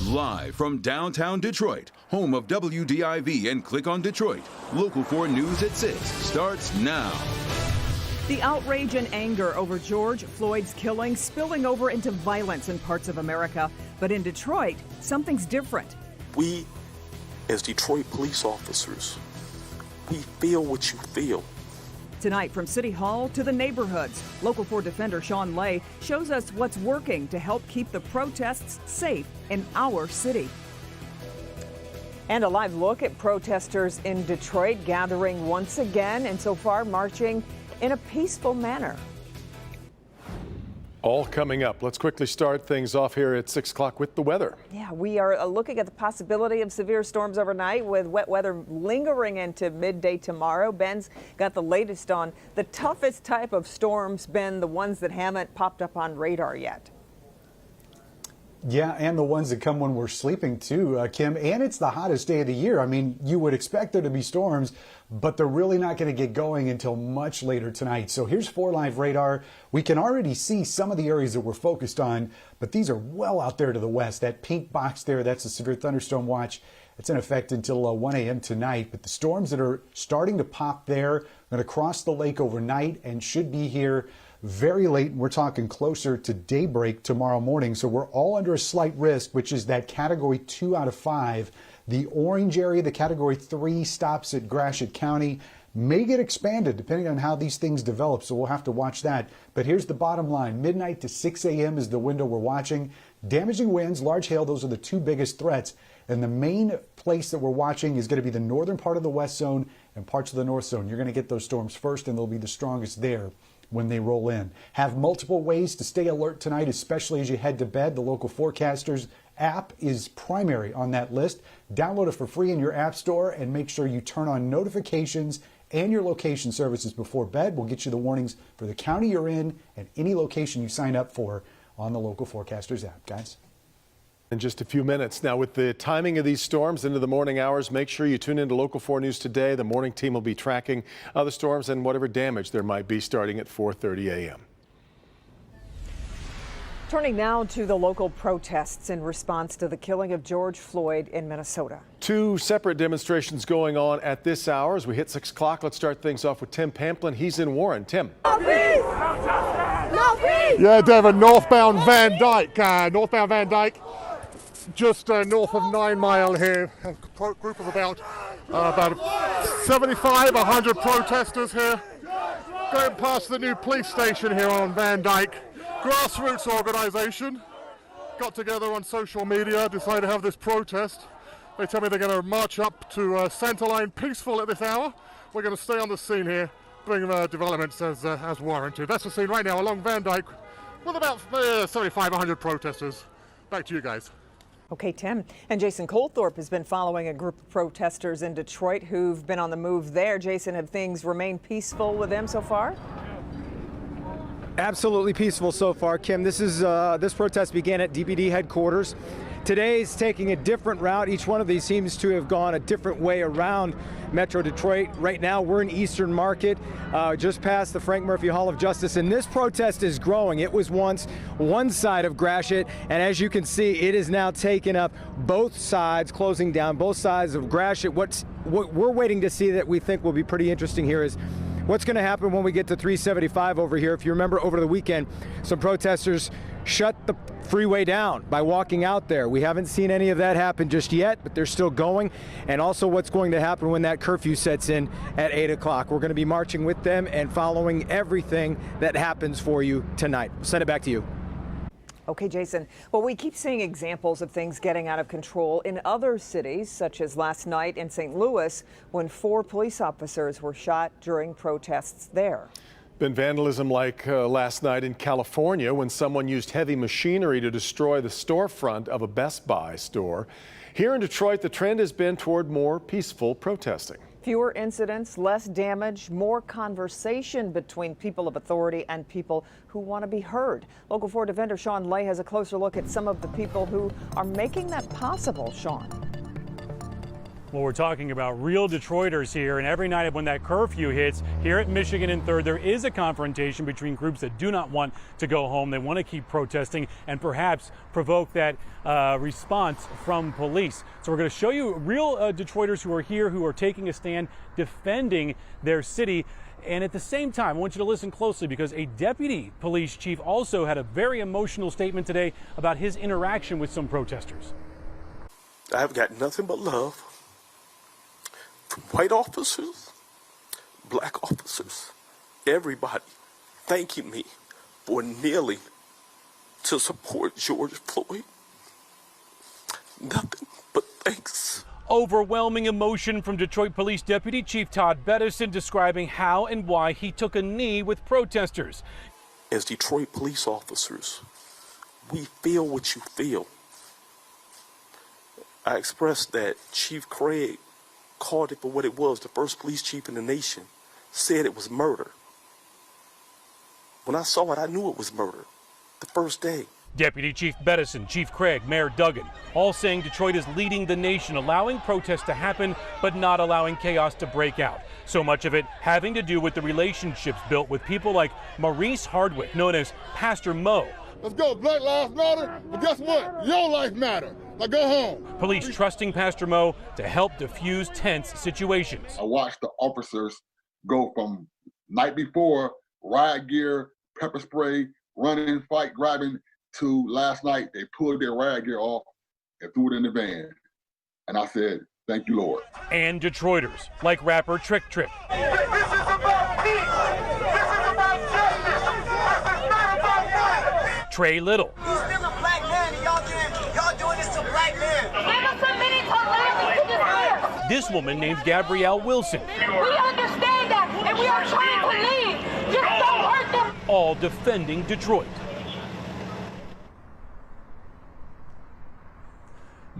Live from downtown Detroit, home of WDIV and Click on Detroit, Local 4 News at 6 starts now. The outrage and anger over George Floyd's killing spilling over into violence in parts of America. But in Detroit, something's different. We, as Detroit police officers, we feel what you feel. Tonight, from City Hall to the neighborhoods, Local 4 defender Sean Lay shows us what's working to help keep the protests safe in our city. And a live look at protesters in Detroit gathering once again, and so far marching in a peaceful manner. All coming up. Let's quickly start things off here at 6 o'clock with the weather. Yeah, we are looking at the possibility of severe storms overnight with wet weather lingering into midday tomorrow. Ben's got the latest on the toughest type of storms, Ben, the ones that haven't popped up on radar yet. Yeah, and the ones that come when we're sleeping too, Kim. And it's the hottest day of the year. I mean, you would expect there to be storms, but they're really not going to get going until much later tonight. So here's 4 Live radar. We can already see some of the areas that we're focused on, but these are well out there to the west. That pink box there, that's a severe thunderstorm watch. It's in effect until 1 a.m. tonight. But the storms that are starting to pop there are going to cross the lake overnight and should be here very late. We're talking closer to daybreak tomorrow morning. So we're all under a slight risk, which is that category 2 out of 5. The orange area, the category 3, stops at Gratiot County, may get expanded depending on how these things develop. So we'll have to watch that. But here's the bottom line. Midnight to 6 a.m. is the window we're watching. Damaging winds, large hail, those are the 2 biggest threats. And the main place that we're watching is going to be the northern part of the west zone and parts of the north zone. You're going to get those storms first, and they'll be the strongest there when they roll in. Have multiple ways to stay alert tonight, especially as you head to bed. The Local Forecasters app is primary on that list. Download it for free in your app store and make sure you turn on notifications and your location services before bed. We'll get you the warnings for the county you're in and any location you sign up for on the Local Forecasters app, guys. In just a few minutes. Now, with the timing of these storms into the morning hours, make sure you tune into Local 4 News today. The morning team will be tracking the storms and whatever damage there might be starting at 4:30 a.m. Turning now to the local protests in response to the killing of George Floyd in Minnesota. 2 separate demonstrations going on at this hour. As we hit 6 o'clock, let's start things off with Tim Pamplin. He's in Warren. Tim. No peace! No peace! Yeah, Devin, northbound Van Dyke. Just north of 9 Mile here. A group of about 75, 100 protesters here. Going past the new police station here on Van Dyke. Grassroots organization. Got together on social media, decided to have this protest. They tell me they're going to march up to Centerline peaceful at this hour. We're going to stay on the scene here, bring developments as warranted. That's the scene right now along Van Dyke with about 75, 100 protesters. Back to you guys. Okay, Tim. And Jason Colthorpe has been following a group of protesters in Detroit who've been on the move there. Jason, have things remained peaceful with them so far? Absolutely peaceful so far, Kim. This protest began at DPD headquarters. Today's taking a different route. Each one of these seems to have gone a different way around Metro Detroit. Right now, we're in Eastern Market, just past the Frank Murphy Hall of Justice, and this protest is growing. It was once one side of Gratiot, and as you can see, it is now taken up both sides, closing down both sides of Gratiot. What we're waiting to see that we think will be pretty interesting here is what's going to happen when we get to 375 over here. If you remember, over the weekend, some protesters shut the freeway down by walking out there. We haven't seen any of that happen just yet, but they're still going. And also what's going to happen when that curfew sets in at 8 o'clock. We're going to be marching with them and following everything that happens for you tonight. I'll send it back to you. Okay, Jason. Well, we keep seeing examples of things getting out of control in other cities, such as last night in St. Louis, when 4 police officers were shot during protests there. Been vandalism like last night in California when someone used heavy machinery to destroy the storefront of a Best Buy store. Here in Detroit, the trend has been toward more peaceful protesting. Fewer incidents, less damage, more conversation between people of authority and people who want to be heard. Local 4 defender Sean Lay has a closer look at some of the people who are making that possible, Sean. Well, we're talking about real Detroiters here, and every night when that curfew hits here at Michigan and 3rd, there is a confrontation between groups that do not want to go home. They want to keep protesting and perhaps provoke that response from police. So we're going to show you real Detroiters who are here, who are taking a stand defending their city. And at the same time, I want you to listen closely because a deputy police chief also had a very emotional statement today about his interaction with some protesters. I've got nothing but love from white officers, black officers, everybody thanking me for kneeling to support George Floyd. Nothing but thanks. Overwhelming emotion from Detroit Police Deputy Chief Todd Bettison describing how and why he took a knee with protesters. As Detroit police officers, we feel what you feel. I expressed that Chief Craig called it for what it was. The first police chief in the nation said it was murder. When I saw it, I knew it was murder the first day. Deputy Chief Bettison, Chief Craig, Mayor Duggan, all saying Detroit is leading the nation, allowing protests to happen, but not allowing chaos to break out. So much of it having to do with the relationships built with people like Maurice Hardwick, known as Pastor Mo. Let's go, Black Lives Matter, but guess what? Your life matter. Now go home. Police trusting Pastor Mo to help diffuse tense situations. I watched the officers go from night before, riot gear, pepper spray, running, fight, grabbing, to last night, they pulled their riot gear off and threw it in the van. And I said, thank you, Lord. And Detroiters, like rapper Trick Trip. This is about peace. This is about justice. This is not about violence. Trey Little. He's still a black man, and y'all doing this to black men. Give us a minute to listen to this man. This woman named Gabrielle Wilson. We understand that, and we are trying to leave. Just don't hurt them. All defending Detroit.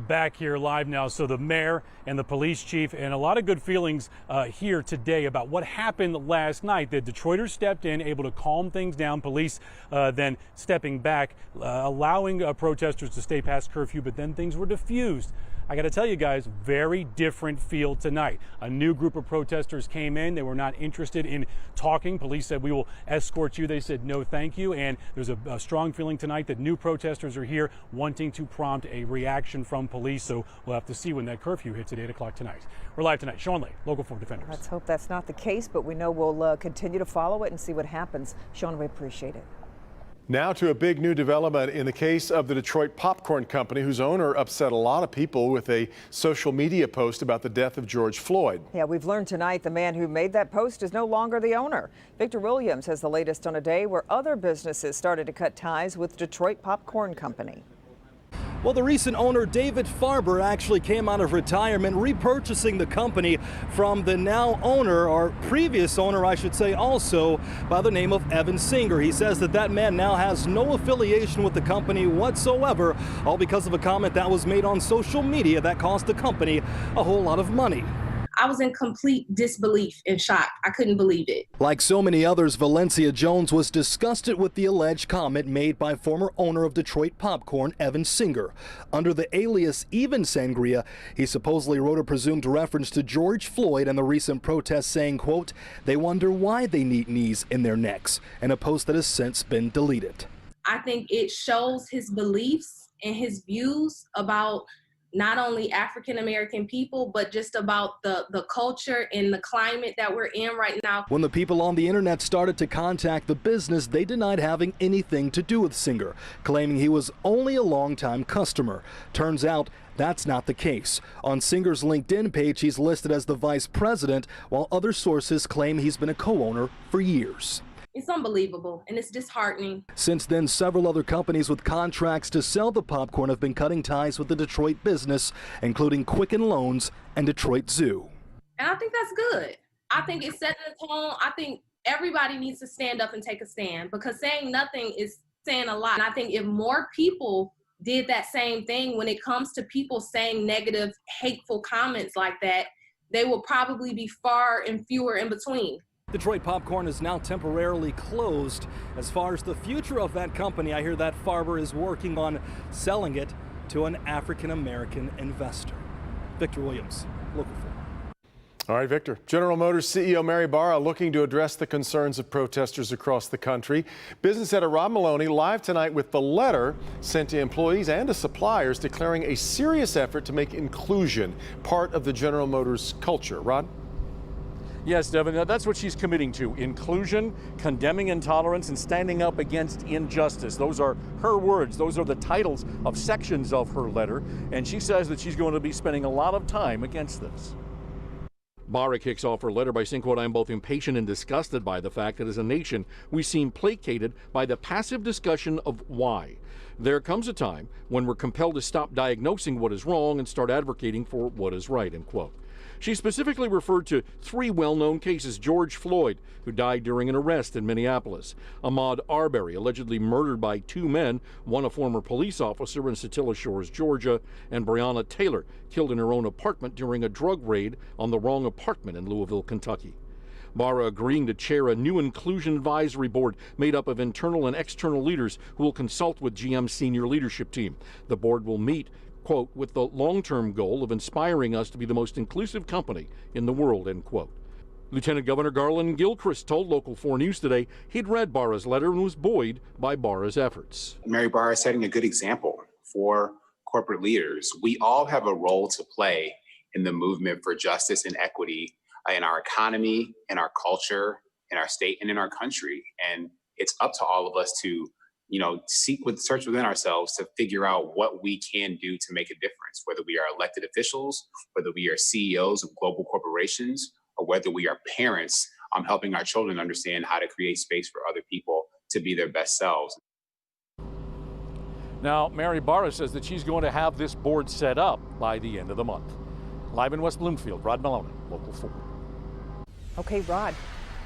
Back here live now. So the mayor and the police chief and a lot of good feelings here today about what happened last night. The Detroiters stepped in, able to calm things down. Police then stepping back, allowing protesters to stay past curfew, but then things were diffused. I got to tell you guys, very different feel tonight. A new group of protesters came in. They were not interested in talking. Police said, we will escort you. They said, no, thank you. And there's a strong feeling tonight that new protesters are here wanting to prompt a reaction from police. So we'll have to see when that curfew hits at 8 o'clock tonight. We're live tonight. Sean Lay, Local 4 Defenders. Let's hope that's not the case, but we know we'll continue to follow it and see what happens. Sean, we appreciate it. Now to a big new development in the case of the Detroit Popcorn Company, whose owner upset a lot of people with a social media post about the death of George Floyd. Yeah, we've learned tonight the man who made that post is no longer the owner. Victor Williams has the latest on a day where other businesses started to cut ties with Detroit Popcorn Company. Well, the recent owner, David Farber, actually came out of retirement, repurchasing the company from the now owner, or previous owner, I should say, also by the name of Evan Singer. He says that man now has no affiliation with the company whatsoever, all because of a comment that was made on social media that cost the company a whole lot of money. I was in complete disbelief and shock. I couldn't believe it. Like so many others, Valencia Jones was disgusted with the alleged comment made by former owner of Detroit Popcorn, Evan Singer. Under the alias Even Sangria, he supposedly wrote a presumed reference to George Floyd and the recent protests saying, quote, they wonder why they need knees in their necks, in a post that has since been deleted. I think it shows his beliefs and his views about not only African-American people, but just about the culture and the climate that we're in right now. When the people on the internet started to contact the business, they denied having anything to do with Singer, claiming he was only a longtime customer. Turns out that's not the case. On Singer's LinkedIn page, he's listed as the vice president, while other sources claim he's been a co-owner for years. It's unbelievable, and it's disheartening. Since then, several other companies with contracts to sell the popcorn have been cutting ties with the Detroit business, including Quicken Loans and Detroit Zoo. And I think that's good. I think it's setting the tone. I think everybody needs to stand up and take a stand, because saying nothing is saying a lot. And I think if more people did that same thing when it comes to people saying negative, hateful comments like that, they will probably be far and fewer in between. Detroit Popcorn is now temporarily closed. As far as the future of that company, I hear that Farber is working on selling it to an African-American investor. Victor Williams, Local 4. All right, Victor. General Motors CEO Mary Barra looking to address the concerns of protesters across the country. Business editor Rod Maloney live tonight with the letter sent to employees and to suppliers declaring a serious effort to make inclusion part of the General Motors culture. Rod? Yes, Devin, that's what she's committing to. Inclusion, condemning intolerance, and standing up against injustice. Those are her words. Those are the titles of sections of her letter. And she says that she's going to be spending a lot of time against this. Barra kicks off her letter by saying, quote, "I am both impatient and disgusted by the fact that as a nation we seem placated by the passive discussion of why. There comes a time when we're compelled to stop diagnosing what is wrong and start advocating for what is right," end quote. She specifically referred to 3 well-known cases: George Floyd, who died during an arrest in Minneapolis; Ahmaud Arbery, allegedly murdered by 2 men, one a former police officer in Satilla Shores, Georgia; and Breonna Taylor, killed in her own apartment during a drug raid on the wrong apartment in Louisville, Kentucky. Barra agreeing to chair a new inclusion advisory board made up of internal and external leaders who will consult with GM's senior leadership team. The board will meet, quote, "with the long-term goal of inspiring us to be the most inclusive company in the world," end quote. Lieutenant Governor Garland Gilchrist told Local 4 News today he'd read Barra's letter and was buoyed by Barra's efforts. Mary Barra is setting a good example for corporate leaders. We all have a role to play in the movement for justice and equity in our economy, in our culture, in our state, and in our country. And it's up to all of us to search within ourselves to figure out what we can do to make a difference, whether we are elected officials, whether we are CEOs of global corporations, or whether we are parents helping our children understand how to create space for other people to be their best selves. Now, Mary Barra says that she's going to have this board set up by the end of the month. Live in West Bloomfield, Rod Maloney, Local 4. Okay, Rod.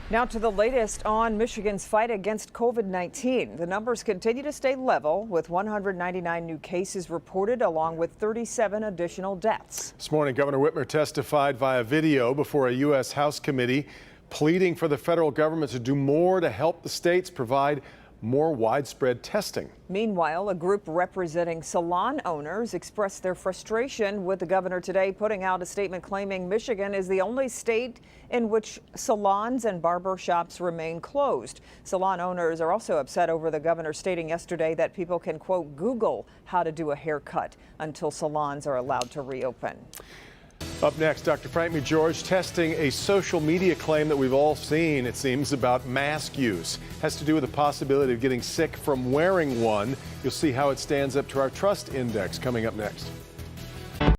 Now to the latest on Michigan's fight against COVID-19. The numbers continue to stay level with 199 new cases reported along with 37 additional deaths. This morning, Governor Whitmer testified via video before a U.S. House committee pleading for the federal government to do more to help the states provide more widespread testing. Meanwhile, a group representing salon owners expressed their frustration with the governor today, putting out a statement claiming Michigan is the only state in which salons and barber shops remain closed. Salon owners are also upset over the governor stating yesterday that people can, quote, Google how to do a haircut until salons are allowed to reopen. Up next, Dr. Frank McGeorge testing a social media claim that we've all seen, it seems, about mask use. Has to do with the possibility of getting sick from wearing one. You'll see how it stands up to our trust index coming up next.